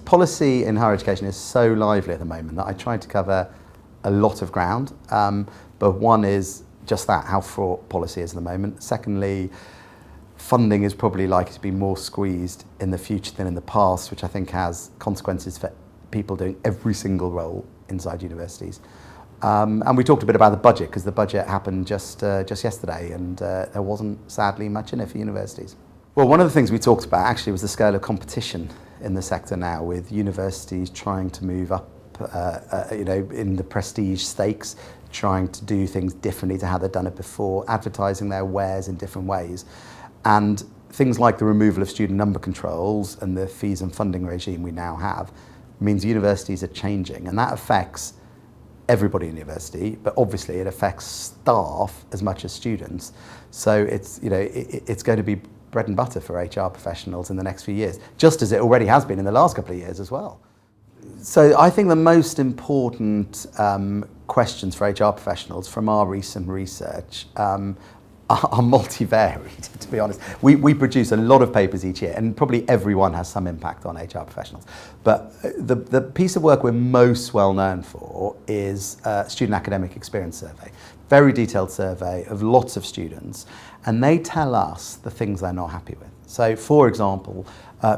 Policy in higher education is so lively at the moment that I tried to cover a lot of ground. But one is just that, how fraught policy is at the moment. Secondly, funding is probably likely to be more squeezed in the future than in the past, which I think has consequences for people doing every single role inside universities. And we talked a bit about the budget, because the budget happened just yesterday, and there wasn't, sadly, much in it for universities. Well, one of the things we talked about actually was the scale of competition in the sector now, with universities trying to move up, in the prestige stakes, trying to do things differently to how they've done it before, advertising their wares in different ways. And things like the removal of student number controls and the fees and funding regime we now have means universities are changing, and that affects everybody in university, but obviously it affects staff as much as students. So it's going to be bread and butter for HR professionals in the next few years, just as it already has been in the last couple of years as well. So I think the most important questions for HR professionals from our recent research are multivaried, to be honest. We produce a lot of papers each year, and probably everyone has some impact on HR professionals. But the piece of work we're most well known for is Student Academic Experience Survey. Very detailed survey of lots of students, and they tell us the things they're not happy with. So, for example,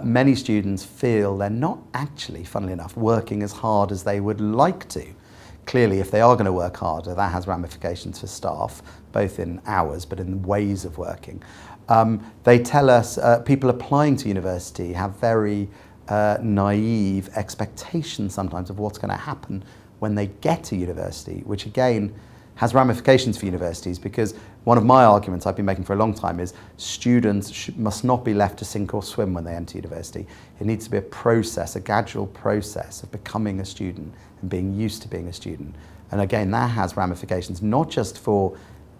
many students feel they're not actually, funnily enough, working as hard as they would like to. Clearly, if they are going to work harder, that has ramifications for staff, both in hours but in ways of working. They tell us people applying to university have very naive expectations sometimes of what's going to happen when they get to university, which again has ramifications for universities, because one of my arguments I've been making for a long time is students must not be left to sink or swim when they enter university. It needs to be a process, a gradual process of becoming a student and being used to being a student. And again, that has ramifications not just for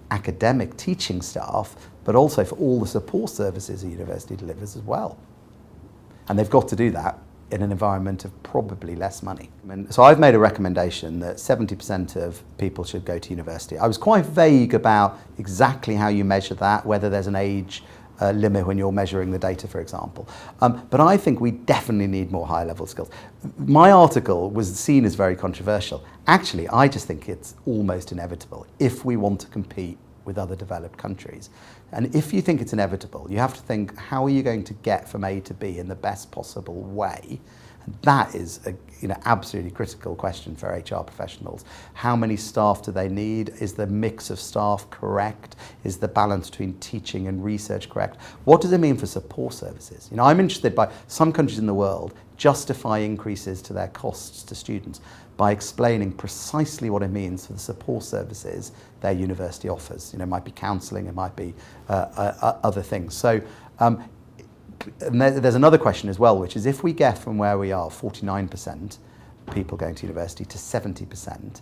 academic teaching staff, but also for all the support services a university delivers as well. And they've got to do that in an environment of probably less money. So I've made a recommendation that 70% of people should go to university. I was quite vague about exactly how you measure that, whether there's an age limit when you're measuring the data, for example. But I think we definitely need more higher level skills. My article was seen as very controversial. Actually, I just think it's almost inevitable if we want to compete with other developed countries. And if you think it's inevitable, you have to think, how are you going to get from A to B in the best possible way? And that is a absolutely critical question for HR professionals. How many staff do they need? Is the mix of staff correct? Is the balance between teaching and research correct? What does it mean for support services? I'm interested by some countries in the world justify increases to their costs to students by explaining precisely what it means for the support services their university offers. It might be counselling, it might be other things. So and there's another question as well, which is if we get from where we are, 49% people going to university, to 70%,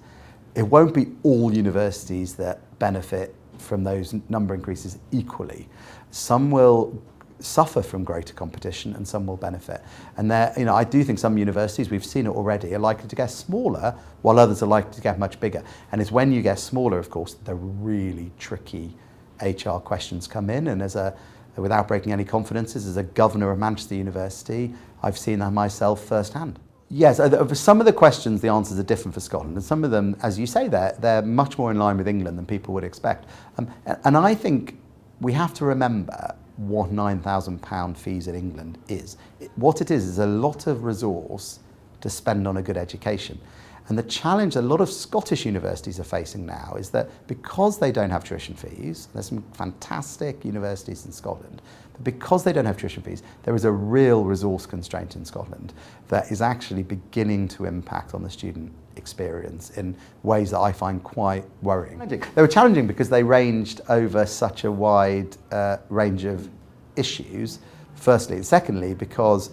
it won't be all universities that benefit from those number increases equally. Some will suffer from greater competition and some will benefit. And I do think some universities, we've seen it already, are likely to get smaller while others are likely to get much bigger. And it's when you get smaller, of course, the really tricky HR questions come in. And without breaking any confidences, as a governor of Manchester University, I've seen that myself firsthand. Yes, for some of the questions, the answers are different for Scotland, and some of them, as you say, they're much more in line with England than people would expect. And I think we have to remember what £9,000 fees in England is. What it is a lot of resource to spend on a good education. And the challenge a lot of Scottish universities are facing now is that because they don't have tuition fees, there's some fantastic universities in Scotland, but because they don't have tuition fees, there is a real resource constraint in Scotland that is actually beginning to impact on the student experience in ways that I find quite worrying. They were challenging because they ranged over such a wide range of issues, firstly. Secondly, because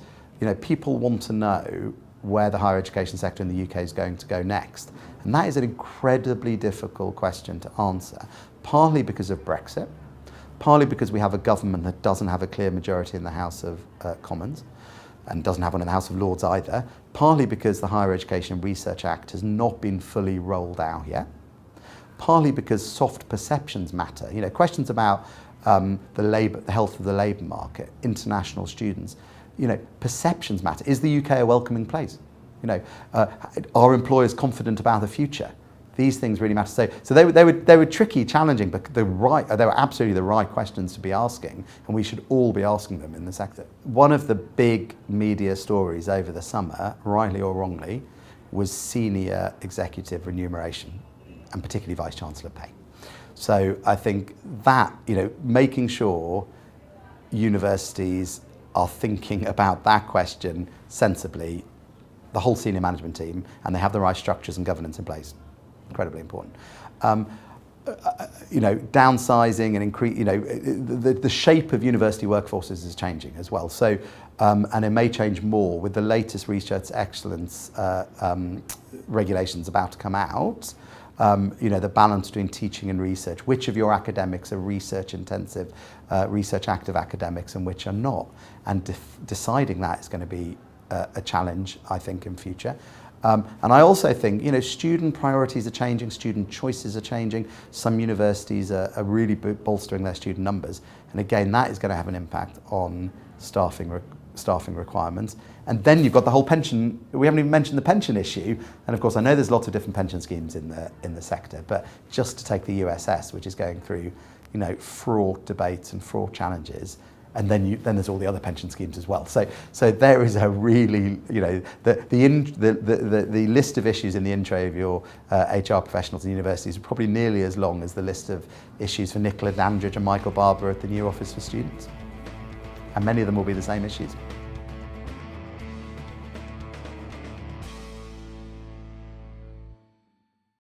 people want to know where the higher education sector in the UK is going to go next. And that is an incredibly difficult question to answer, partly because of Brexit, partly because we have a government that doesn't have a clear majority in the House of Commons, and doesn't have one in the House of Lords either, partly because the Higher Education Research Act has not been fully rolled out yet, partly because soft perceptions matter. Questions about the health of the labour market, international students. Perceptions matter. Is the UK a welcoming place? Are employers confident about the future? These things really matter. So they were tricky, challenging, but they were absolutely the right questions to be asking, and we should all be asking them in the sector. One of the big media stories over the summer, rightly or wrongly, was senior executive remuneration, and particularly Vice Chancellor pay. So I think that, making sure universities are thinking about that question sensibly, the whole senior management team, and they have the right structures and governance in place. Incredibly important. Downsizing and increase. The shape of university workforces is changing as well. So, and it may change more with the latest research excellence regulations about to come out. The balance between teaching and research. Which of your academics are research-intensive, research-active academics, and which are not? And deciding that is going to be a challenge, I think, in future. And I also think, student priorities are changing, student choices are changing. Some universities are really bolstering their student numbers. And again, that is going to have an impact on staffing requirements. And then you've got the whole pension. We haven't even mentioned the pension issue. And of course, I know there's lots of different pension schemes in the sector, but just to take the USS, which is going through, fraught debates and fraught challenges, and then there's all the other pension schemes as well. So there is a really, the list of issues in the intro of your HR professionals in universities is probably nearly as long as the list of issues for Nicola Dandridge and Michael Barber at the new Office for Students. And many of them will be the same issues.